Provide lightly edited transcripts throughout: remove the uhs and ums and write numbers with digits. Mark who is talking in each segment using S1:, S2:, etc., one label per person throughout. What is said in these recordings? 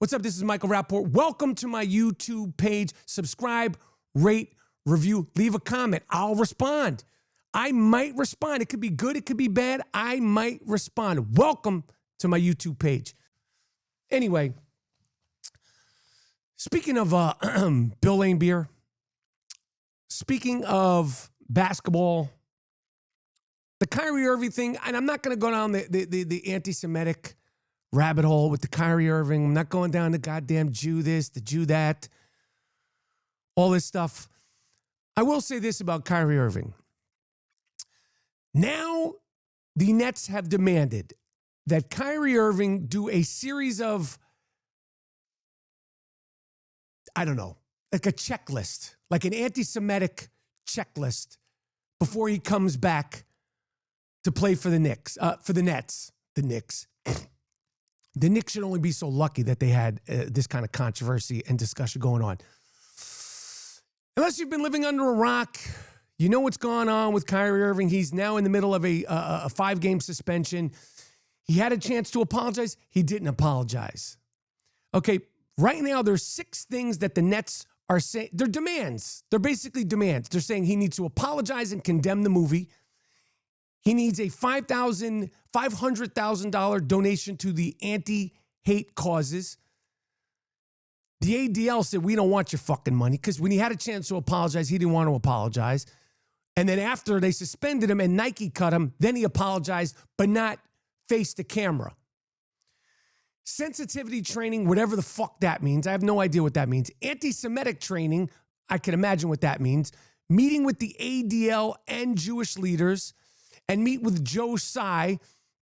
S1: What's up? This is Michael Rapaport. Welcome to my YouTube page. Subscribe, rate, review, leave a comment. I'll respond. I might respond. It could be good. It could be bad. I might respond. Welcome to my YouTube page. Anyway, speaking of Bill Lane beer, speaking of basketball, the Kyrie Irving thing, and I'm not going to go down the anti-Semitic rabbit hole with the Kyrie Irving. I'm not going down the goddamn Jew this, the Jew that, all this stuff. I will say this about Kyrie Irving. Now the Nets have demanded that Kyrie Irving do a series of, I don't know, like a checklist, like an anti-Semitic checklist before he comes back to play for the Knicks, for the Nets, the Knicks. The Knicks should only be so lucky that they had this kind of controversy and discussion going on. Unless you've been living under a rock, you know what's going on with Kyrie Irving. He's now in the middle of a 5-game suspension. He had a chance to apologize. He didn't apologize. Okay, right now there's 6 things that the Nets are saying. They're demands. They're basically demands. They're saying he needs to apologize and condemn the movie. He needs a $500,000 donation to the anti-hate causes. The ADL said, we don't want your fucking money, because when he had a chance to apologize, he didn't want to apologize. And then after they suspended him and Nike cut him, then he apologized, but not face the camera. Sensitivity training, whatever the fuck that means. I have no idea what that means. Anti-Semitic training, I can imagine what that means. Meeting with the ADL and Jewish leaders, and meet with Joe Tsai,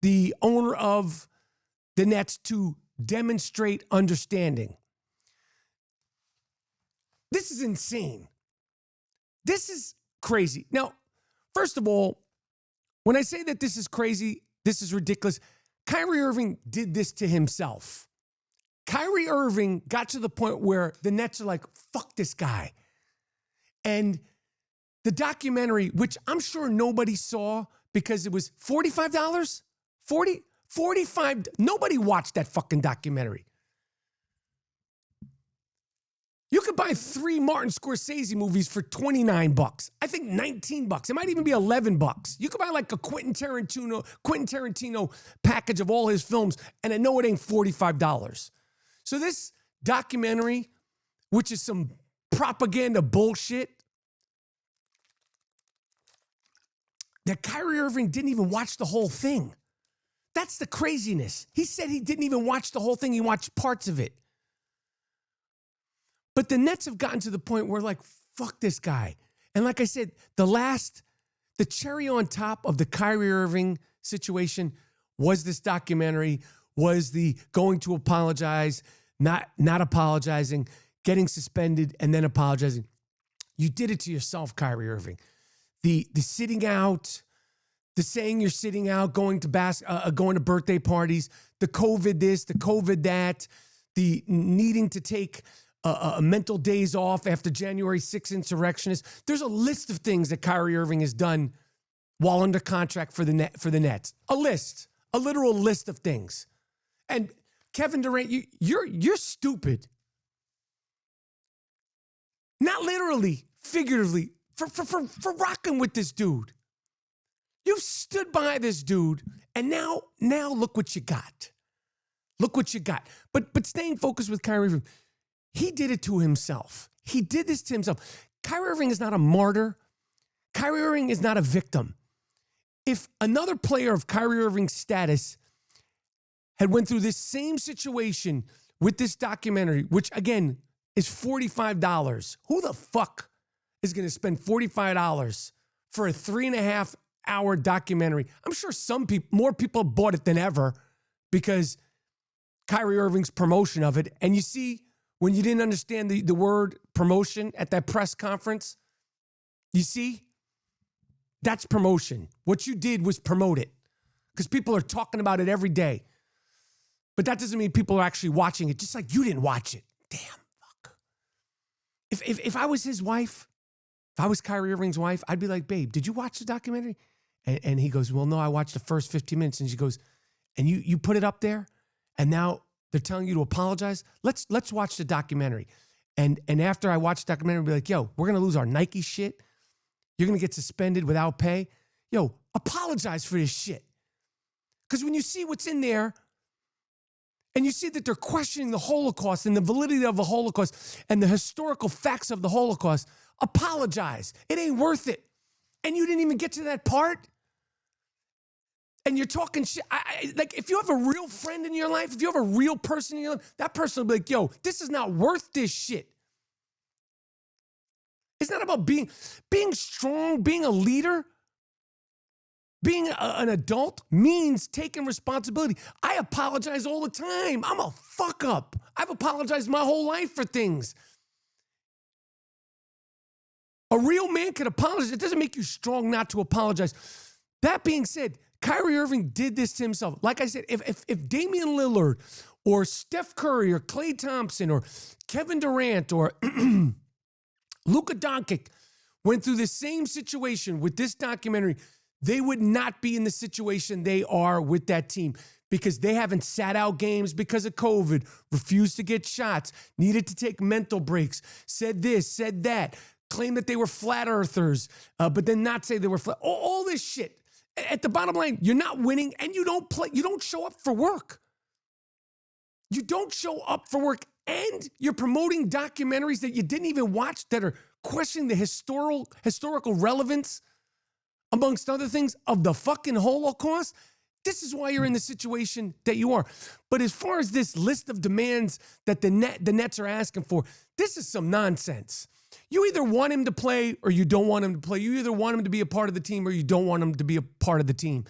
S1: the owner of the Nets, to demonstrate understanding. This is insane. This is crazy. Now, first of all, when I say that this is crazy, this is ridiculous, Kyrie Irving did this to himself. Kyrie Irving got to the point where the Nets are like, fuck this guy. And the documentary, which I'm sure nobody saw because it was $45? $45. Nobody watched that fucking documentary. You could buy 3 Martin Scorsese movies for $29. I think $19. It might even be $11. You could buy like a Quentin Tarantino package of all his films, and I know it ain't $45. So this documentary, which is some propaganda bullshit, that Kyrie Irving didn't even watch the whole thing. That's the craziness. He said he didn't even watch the whole thing. He watched parts of it. But the Nets have gotten to the point where, like, fuck this guy. And like I said, the cherry on top of the Kyrie Irving situation was this documentary, was the going to apologize, not apologizing, getting suspended, and then apologizing. You did it to yourself, Kyrie Irving. The sitting out, the saying you're sitting out, going to birthday parties, the COVID this, the COVID that, the needing to take mental days off after January 6th insurrectionists. There's a list of things that Kyrie Irving has done while under contract for the Nets. A literal list of things. And Kevin Durant, you're stupid. Not literally, figuratively. For rocking with this dude. You've stood by this dude, and now look what you got. Look what you got. But staying focused with Kyrie Irving, he did it to himself. He did this to himself. Kyrie Irving is not a martyr. Kyrie Irving is not a victim. If another player of Kyrie Irving's status had went through this same situation with this documentary, which again is $45, who the fuck is going to spend $45 for a 3.5-hour documentary? I'm sure more people bought it than ever because Kyrie Irving's promotion of it. And you see, when you didn't understand the word promotion at that press conference, you see, that's promotion. What you did was promote it because people are talking about it every day. But that doesn't mean people are actually watching it, just like you didn't watch it. Damn, fuck. If I was his wife, if I was Kyrie Irving's wife, I'd be like, babe, did you watch the documentary? And he goes, well, no, I watched the first 15 minutes. And she goes, and you put it up there? And now They're telling you to apologize. Let's watch the documentary. And after I watch the documentary, I'll be like, yo, we're going to lose our Nike shit. You're going to get suspended without pay. Yo, apologize for this shit. Because when you see what's in there, and you see that they're questioning the Holocaust and the validity of the Holocaust and the historical facts of the Holocaust, apologize. It ain't worth it. And you didn't even get to that part. And you're talking shit. Like, if you have a real friend in your life, if you have a real person in your life, that person will be like, yo, this is not worth this shit. It's not about being strong, being a leader. Being an adult means taking responsibility. I apologize all the time. I'm a fuck up. I've apologized my whole life for things. A real man can apologize. It doesn't make you strong not to apologize. That being said, Kyrie Irving did this to himself. Like I said, if Damian Lillard or Steph Curry or Klay Thompson or Kevin Durant or Luka Doncic went through the same situation with this documentary, they would not be in the situation they are with that team because they haven't sat out games because of COVID, refused to get shots, needed to take mental breaks, said this, said that, claimed that they were flat earthers, but then not say they were flat. All this shit. At the bottom line, you're not winning and you don't show up for work. You don't show up for work and you're promoting documentaries that you didn't even watch that are questioning the historical relevance, amongst other things, of the fucking Holocaust. This is why you're in the situation that you are. But as far as this list of demands that the Nets are asking for, this is some nonsense. You either want him to play or you don't want him to play. You either want him to be a part of the team or you don't want him to be a part of the team.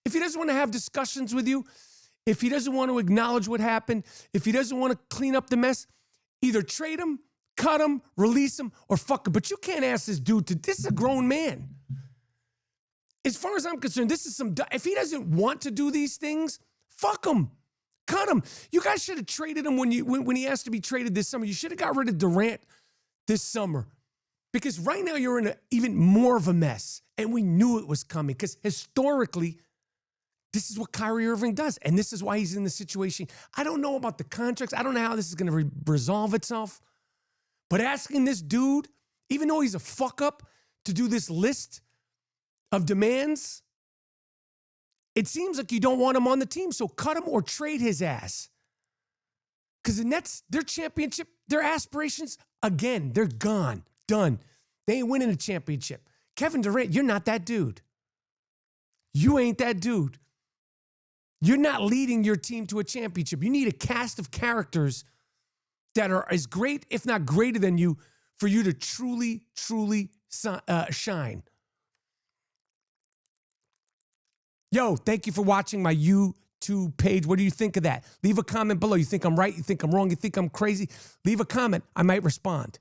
S1: If he doesn't want to have discussions with you, if he doesn't want to acknowledge what happened, if he doesn't want to clean up the mess, either trade him, cut him, release him, or fuck him. But you can't ask this dude this is a grown man. As far as I'm concerned, this is if he doesn't want to do these things, fuck him. Cut him. You guys should have traded him when he asked to be traded this summer. You should have got rid of Durant this summer. Because right now you're in even more of a mess. And we knew it was coming. Because historically, this is what Kyrie Irving does. And this is why he's in the situation. I don't know about the contracts. I don't know how this is going to resolve itself. But asking this dude, even though he's a fuck up, to do this list of demands, it seems like you don't want him on the team, so cut him or trade his ass. Because the Nets, their championship, their aspirations, again, they're gone, done. They ain't winning a championship. Kevin Durant, you're not that dude. You ain't that dude. You're not leading your team to a championship. You need a cast of characters that are as great, if not greater than you, for you to truly, truly shine. Yo, thank you for watching my YouTube page. What do you think of that? Leave a comment below. You think I'm right? You think I'm wrong? You think I'm crazy? Leave a comment. I might respond.